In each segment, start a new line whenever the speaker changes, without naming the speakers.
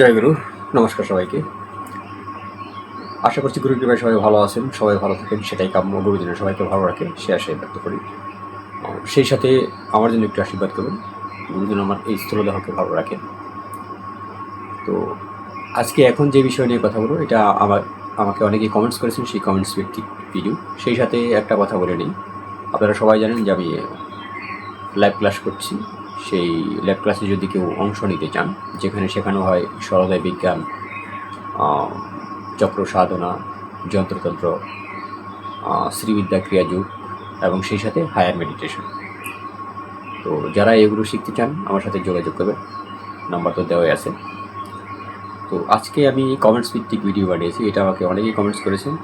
জয় গুরু। নমস্কার সবাইকে। আশা করছি গুরু কৃপায় সবাই ভালো আছেন, সবাই ভালো থাকেন, সেটাই কাম্য। গুরুজনের সবাইকে ভালো রাখে সে আশাই ব্যক্ত করি। সেই সাথে আমার জন্য একটু আশীর্বাদ করবেন, গুরুজন আমার এই স্থূলদেহকে ভালো রাখেন। তো আজকে এখন যে বিষয় নিয়ে কথা বলবো, এটা আমাকে অনেকেই কমেন্টস করেছেন, সেই কমেন্টস ভিত্তিক ভিডিও। সেই সাথে একটা কথা বলে নিই, আপনারা সবাই জানেন যে আমি লাইভ ক্লাস করছি। সেই ল্যাব ক্লাসে যদি কেউ অংশ নিতে চান, যেখানে শেখানো হয় সরোদয় বিজ্ঞান, চক্র সাধনা, যন্ত্রতন্ত্র, শ্রীবিদ্যা, ক্রিয়াযোগ এবং সেই সাথে হায়ার মেডিটেশন। তো যারা এগুলো শিখতে চান আমার সাথে যোগাযোগ করবেন, নাম্বার তো দেওয়াই আছে। তো আজকে আমি কমেন্টস ভিত্তিক ভিডিও বানিয়েছি, এটা আমাকে অনেকেই কমেন্টস করেছেন।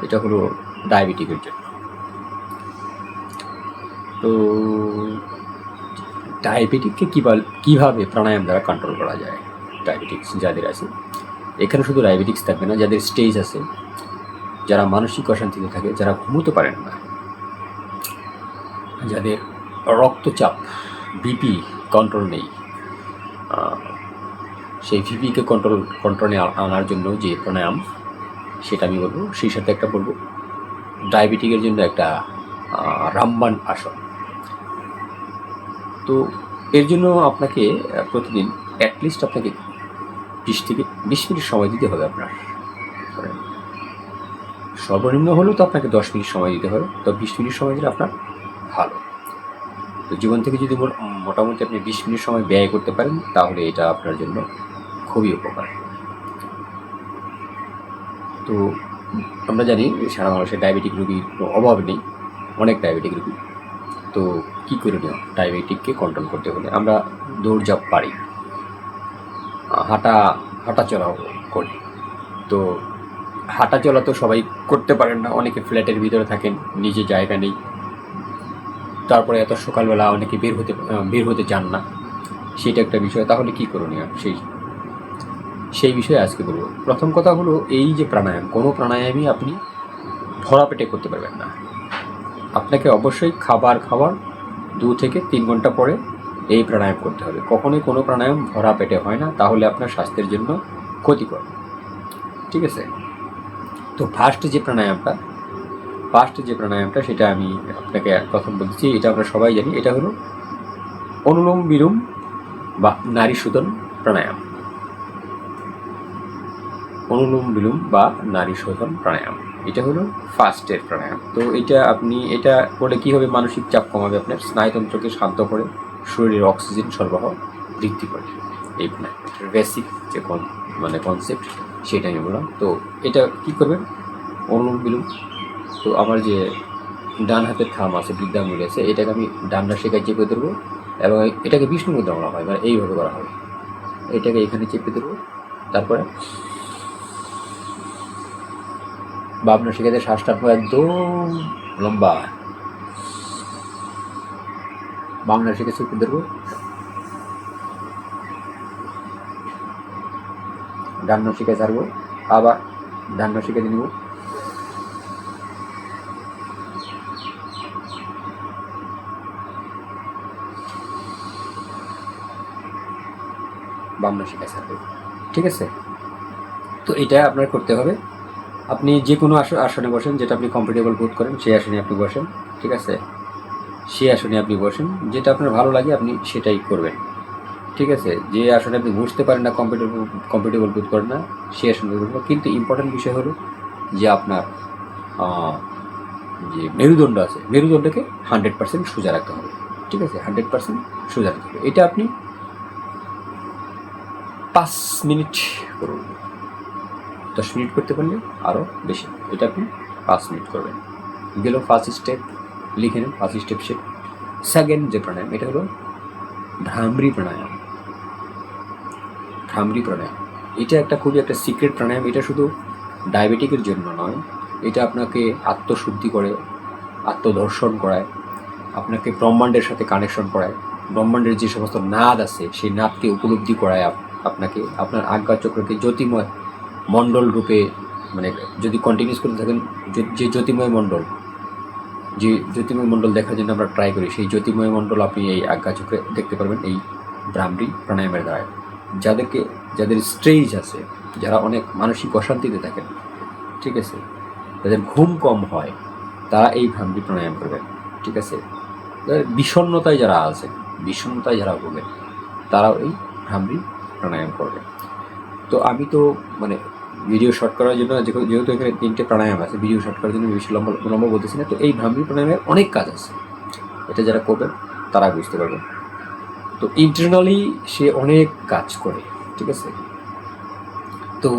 এটা হলো ডায়াবেটিকের জন্য। তো ডায়াবেটিককে কীভাবে প্রাণায়াম দ্বারা কন্ট্রোল করা যায়। ডায়াবেটিক্স যাদের আছে, এখানে শুধু ডায়াবেটিক্স থাকবে না, যাদের স্টেজ আছে, যারা মানসিক অশান্তিতে থাকে, যারা ঘুমোতে পারেন না, যাদের রক্তচাপ বিপি কন্ট্রোল নেই, সেই ভিপিকে কন্ট্রোলে আনার জন্য যে প্রাণায়াম, সেটা আমি বলবো। সেই সাথে একটা বলবো ডায়াবেটিকের জন্য একটা রামবাণ আসন। তো এর জন্য আপনাকে প্রতিদিন অ্যাটলিস্ট আপনাকে 20 মিনিট সময় দিতে হবে। আপনার সর্বনিম্ন হলেও তো আপনাকে 10 মিনিট সময় দিতে হবে, তো 20 মিনিট সময় দিলে আপনার ভালো। তো জীবন থেকে যদি মোটামুটি আপনি 20 মিনিট সময় ব্যয় করতে পারেন, তাহলে এটা আপনার জন্য খুবই উপকার। তো আমরা জানি সারা মানুষের ডায়াবেটিক রোগীর কোনো অভাব নেই, অনেক ডায়াবেটিক রোগী। তো কী করে নেওয়া ডায়াবেটিককে কন্ট্রোল করতে হলে আমরা দৌড়ঝাঁপ পারি, হাঁটাচলাও করি। তো হাঁটাচলা তো সবাই করতে পারেন না, অনেকে ফ্ল্যাটের ভিতরে থাকেন, নিজে জায়গা নেই, তারপরে এত সকালবেলা অনেকে বের হতে চান না, সেটা একটা বিষয়। তাহলে কী করণীয় সেই বিষয়ে আজকে বলবো। প্রথম কথা হলো এই যে প্রাণায়াম, কোনো প্রাণায়ামই আপনি ভরা পেটে করতে পারবেন না। আপনাকে অবশ্যই খাবার 2 থেকে 3 ঘন্টা পরে এই প্রাণায়াম করতে হবে। কখনোই কোনো প্রাণায়াম ভরা পেটে হয় না, তাহলে আপনার স্বাস্থ্যের জন্য ক্ষতিকর। ঠিক আছে? তো ফার্স্ট যে প্রাণায়ামটা সেটা আমি আপনাকে প্রথম বলছি, এটা আমরা সবাই জানি। এটা হলো অনুলোম বিলোম বা নারী শোধন প্রাণায়াম। অনুলোম বিলোম বা নারী শোধন প্রাণায়াম, এটা হলো ফার্স্টের প্রাণায়াম। তো এটা করলে কী হবে, মানসিক চাপ কমাবে, আপনার স্নায়ুতন্ত্রকে শান্ত করে, শরীরের অক্সিজেন সরবরাহ বৃদ্ধি করে। এই প্রাণায়াম বেসিক যে কনসেপ্ট, সেটা আমি বললাম। তো এটা কী করবেন, অনুলোম বিলোম। তো আমার যে ডান হাতের থাম আছে, বৃদ্ধাঙ্গুলি আছে, এটাকে আমি ডান্ডা শেখায় চেপে ধরবো, এবং এটাকে বিষ্ণু মুদ্রা বলা হয়, মানে এইভাবে করা হয়। এটাকে এখানে চেপে ধরবো, তারপরে বামনা শিখাতে শ্বাস টানবো একদম লম্বা, বামনা শিখে চেপে ধরবো, ডান্না শিখে ছাড়বো, আবার ডান্না শিখে নিব, বামনা শিখে ছাড়বো। ঠিক আছে? তো এটা আপনার করতে হবে। আপনি যে কোনো আসনে বসেন, যেটা আপনি কমফোর্টেবল বোধ করেন সেই আসনে আপনি বসেন। ঠিক আছে? সেই আসনে আপনি বসেন, যেটা আপনার ভালো লাগে আপনি সেটাই করবেন। ঠিক আছে? যে আসনে আপনি বসতে পারেন না, কমফোর্টেবল বোধ করেন না, সেই আসনে বসবেন। কিন্তু ইম্পর্টেন্ট বিষয় হলো যে আপনার যে মেরুদণ্ড আছে, মেরুদণ্ডকে 100% সোজা রাখতে হবে। ঠিক আছে? 100% সোজা রাখতে হবে। এটা আপনি 5 মিনিট করুন। 10 মিনিট করতে পারলে আরও বেশি। এটা আপনি 5 মিনিট করবেন। গেল ফার্স্ট স্টেপ, লিখে নেন ফার্স্ট স্টেপ। সেকেন্ড যে প্রাণায়াম, এটা হলো ভ্রামরী প্রাণায়াম। এটা খুবই একটা সিক্রেট প্রাণায়াম। এটা শুধু ডায়াবেটিকের জন্য নয়, এটা আপনাকে আত্মশুদ্ধি করে, আত্মদর্শন করায়, আপনাকে ব্রহ্মাণ্ডের সাথে কানেকশন করায়, ব্রহ্মাণ্ডের যে সমস্ত নাদ আছে সেই নাদকে উপলব্ধি করায়, আপনাকে আপনার আজ্ঞা চক্রকে জ্যোতিময় মণ্ডল রূপে, মানে যদি কন্টিনিউস করতে থাকেন, যে জ্যোতিময় মণ্ডল দেখার জন্য আমরা ট্রাই করি, সেই জ্যোতিময় মণ্ডল আপনি এই আজ্ঞা চক্রে দেখতে পারবেন এই ভ্রামরী প্রাণায়ামের দ্বারা। যাদের স্ট্রেস আছে, যারা অনেক মানসিক অশান্তিতে থাকেন, ঠিক আছে, যাদের ঘুম কম হয়, তারা এই ভ্রামরি প্রাণায়াম করবেন, ঠিক আছে। বিষণ্ণতায় যারা ভোগেন, তারাও এই ভ্রামরি প্রাণায়াম করবেন। তো আমি তো মানে ভিডিও শর্ট করার জন্য, যেহেতু এখানে 3টে প্রাণায়াম আছে, ভিডিও শর্ট করার জন্য বেশি লম্বা বলতেছি না। তো এই ভ্রামরি প্রাণায়ামের অনেক কাজ আছে, এটা যারা করবেন তারা বুঝতে পারবেন। তো ইন্টারনালি সে অনেক কাজ করে, ঠিক আছে। তো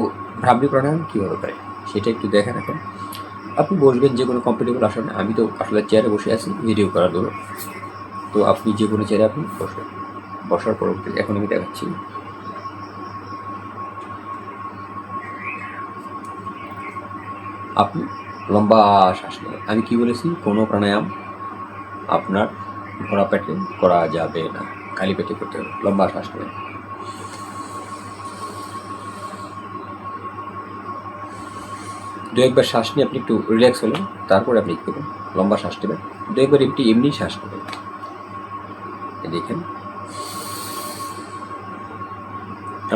ভ্রামরি প্রাণায়াম কীভাবে করে সেটা একটু দেখেন। এখন আপনি বসবেন যে কোনো কমফোর্টেবল আসনে। আমি তো আসলে চেয়ারে বসে আছি ভিডিও করার জন্য। তো আপনি যে কোনো চেয়ারে আপনি বসবেন। বসার পরবর্তী এখন আমি দেখাচ্ছি। আপনি লম্বা শ্বাস নেবেন। আমি কি বলেছি, কোনো প্রাণায়াম আপনার ভরা পেটে করা যাবে না, খালি পেটে করতে হবে। লম্বা শ্বাস নেবেন। দু একবার শ্বাস নিয়ে আপনি একটু রিল্যাক্স হলেন, তারপরে আপনি কী করবেন, লম্বা শ্বাস নেবেন। দু একবার এমনি শ্বাস নেবেন। দেখেন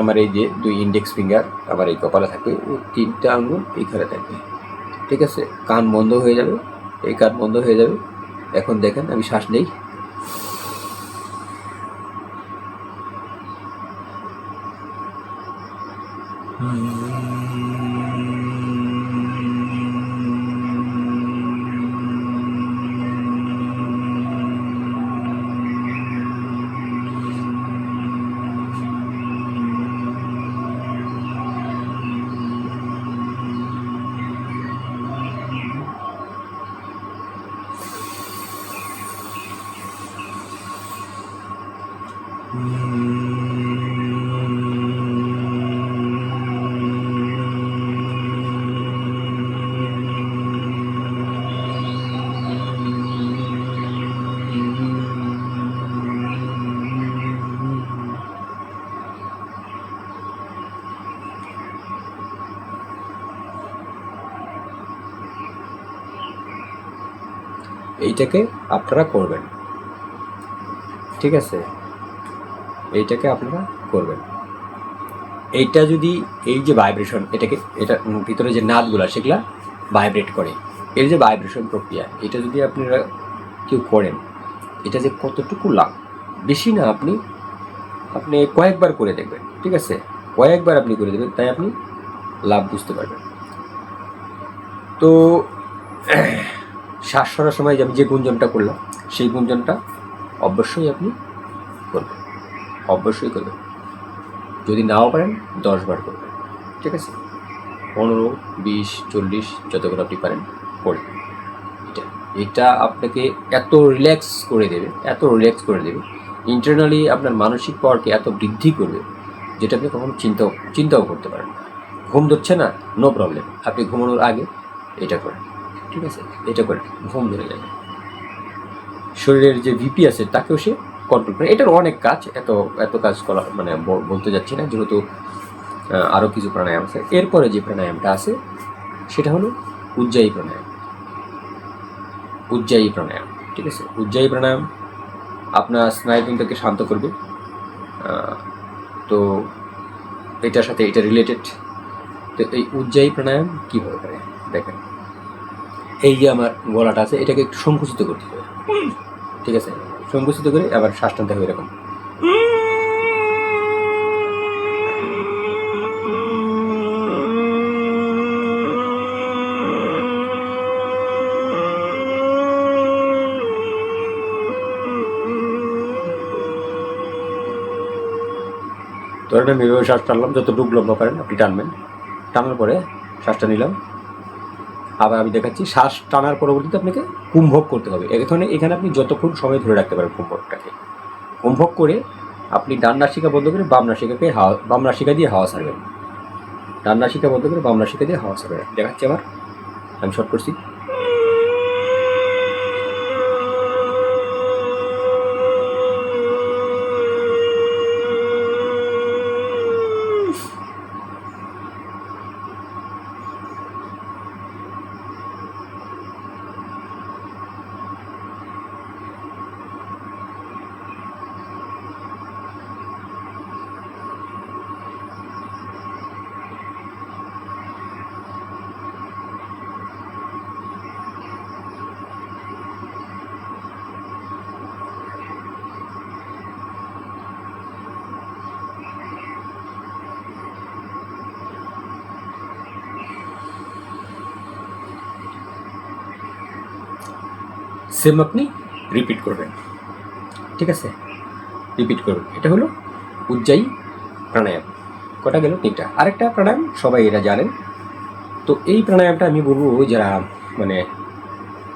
আমার এই যে 2 ইন্ডেক্স ফিঙ্গার আমার এই কপালে থাকবে, 3টা আঙুল এইখানে থাকবে, ঠিক আছে। কান বন্ধ হয়ে যাবে, এই কান বন্ধ হয়ে যাবে। এখন দেখেন আমি শ্বাস নেই, এইটাকে আপনারা করবেন, ঠিক আছে। এইটাকে আপনারা করবেন। এইটা যদি এই যে ভাইব্রেশন, এটা ভিতরে যে নাদগুলা সেগুলা ভাইব্রেট করে, এর যে ভাইব্রেশন প্রক্রিয়া, এটা যদি আপনারা কেউ করেন, এটা যে কতটুকু লাভ, বেশি না, আপনি কয়েকবার করে দেখবেন, ঠিক আছে। কয়েকবার আপনি করে দেবেন, তাই আপনি লাভ বুঝতে পারবেন। তো শ্বাস সরার সময় আমি যে গুঞ্জনটা করলাম, সেই গুঞ্জনটা অবশ্যই আপনি করবেন, অবশ্যই করবেন। যদি নাও পারেন 10 বার করবেন, ঠিক আছে। 15, 20, 40 যতগুলো আপনি পারেন করবেন। এটা আপনাকে এত রিল্যাক্স করে দেবে, ইন্টারনালি আপনার মানসিক পাওয়ারকে এত বৃদ্ধি করবে, যেটা আপনি কখনো চিন্তাও করতে পারেন না। ঘুম ধরছে না, নো প্রবলেম, আপনি ঘুমানোর আগে এটা করেন, ঠিক আছে। এটা করে ঘুম ধরে যাবে। শরীরের যে ভিপি আছে তাকেও সে কন্ট্রোল করে। এটার অনেক কাজ, এত কাজ করা মানে বলতে যাচ্ছি না, যেহেতু আরও কিছু প্রাণায়াম আছে। এরপরে যে প্রাণায়ামটা আছে সেটা হলো উজ্জায়ী প্রাণায়াম, ঠিক আছে। উজ্জায়ী প্রাণায়াম আপনার স্নায়ুতন্ত্রকে শান্ত করবে। তো এটার সাথে এটা রিলেটেড। তো এই উজ্জায়ী প্রাণায়াম কীভাবে করে দেখেন, এই যে আমার গলাটা আছে এটাকে একটু সংকুচিত করতে হবে, ঠিক আছে। সংকুচিত করে আবার শ্বাস টানতে হবে এরকম। ধরেন আমি এভাবে শ্বাস টানলাম, যতটুকু লম্বা পারেন আপনি টানবেন। টানার পরে শ্বাসটা নিলাম, আবার আমি দেখাচ্ছি। শ্বাস টানার পরবর্তীতে আপনাকে কুম্ভক করতে হবে। এখানে আপনি যতক্ষণ সময় ধরে রাখতে পারেন কুম্ভক করে আপনি ডান নাসিকা বন্ধ করে বাম নাসিকা দিয়ে হাওয়া ছাড়বেন। ডান নাসিকা বন্ধ করে বাম নাসিকা দিয়ে হাওয়া ছাড়বেন। দেখাচ্ছি আবার, আমি শর্ট করছি। সেম আপনি রিপিট করবেন, ঠিক আছে? রিপিট করবেন। এটা হলো উজ্জায়ী প্রাণায়াম। কটা গেল? 3টা। আরেকটা প্রাণায়াম সবাই এরা জানেন। তো এই প্রাণায়ামটা আমি বলবো যারা মানে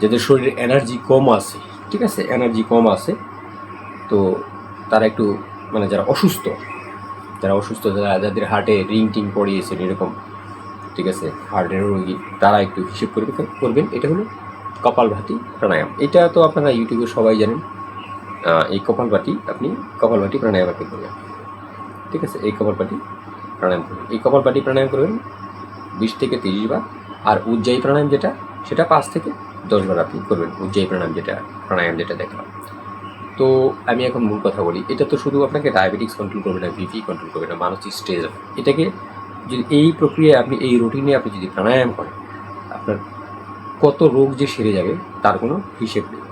যাদের শরীরে এনার্জি কম আছে, ঠিক আছে, এনার্জি কম আছে, তো তারা একটু মানে যারা অসুস্থ, যাদের হার্টে রিং টিং পড়িয়েছেন এরকম, ঠিক আছে, হার্টের রোগী, তারা একটু হিসেব করবেন। এটা হলো কপালভাতি প্রাণায়াম। এটা তো আপনারা ইউটিউবে সবাই জানেন। এই কপালভাতি প্রাণায়াম আপনি করবেন, ঠিক আছে? এই কপালভাতি প্রাণায়াম করবেন 20 থেকে 30 বার। আর উজ্জায়ী প্রাণায়াম যেটা, সেটা 5 থেকে 10 বার আপনি করবেন। উজ্জায়ী প্রাণায়াম যেটা দেখলাম। তো আমি এখন মূল কথা বলি। এটা তো শুধু আপনাকে ডায়াবেটিক্স কন্ট্রোল করবে না, বিপি কন্ট্রোল করবে না, মানসিক স্ট্রেস। এটাকে যদি এই প্রক্রিয়ায় আপনি এই রুটিনে আপনি যদি প্রাণায়াম করেন, আপনার কত রোগ যে সেরে যাবে তার কোনো হিসেব নেই,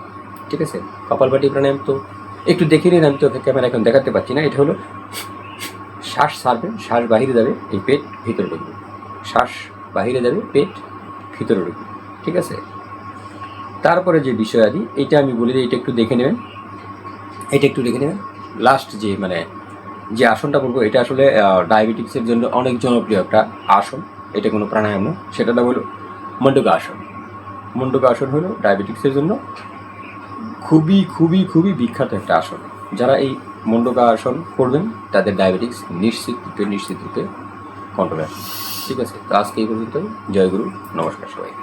ঠিক আছে? কপালভাতি প্রাণায়াম তো একটু দেখে নিন, আমি তো ক্যামেরা এখন দেখাতে পারছি না। এটা হলো শ্বাস ছাড়বেন, শ্বাস বাহিরে যাবে, এই পেট ভিতরে ঢুকবে, শ্বাস বাহিরে যাবে, পেট ভিতরে ঢুকবে, ঠিক আছে? তারপরে যে বিষয়াদি এইটা আমি বলি, এটা একটু দেখে নেবেন। লাস্ট যে আসনটা বলবো, এটা আসলে ডায়াবেটিক্সের জন্য অনেক জনপ্রিয় একটা আসন। এটা কোনো প্রাণায়াম না, সেটা নাম হলো মণ্ডকা আসন। মণ্ডকা আসন হলো ডায়াবেটিক্সের জন্য খুবই খুবই খুবই বিখ্যাত একটা আসন। যারা এই মণ্ডকা আসন করবেন তাদের ডায়াবেটিক্স নিশ্চিত রূপে কন্ট্রোলে আসবে, ঠিক আছে? তো আজকে এই পর্যন্ত। জয় গুরু, নমস্কার সবাইকে।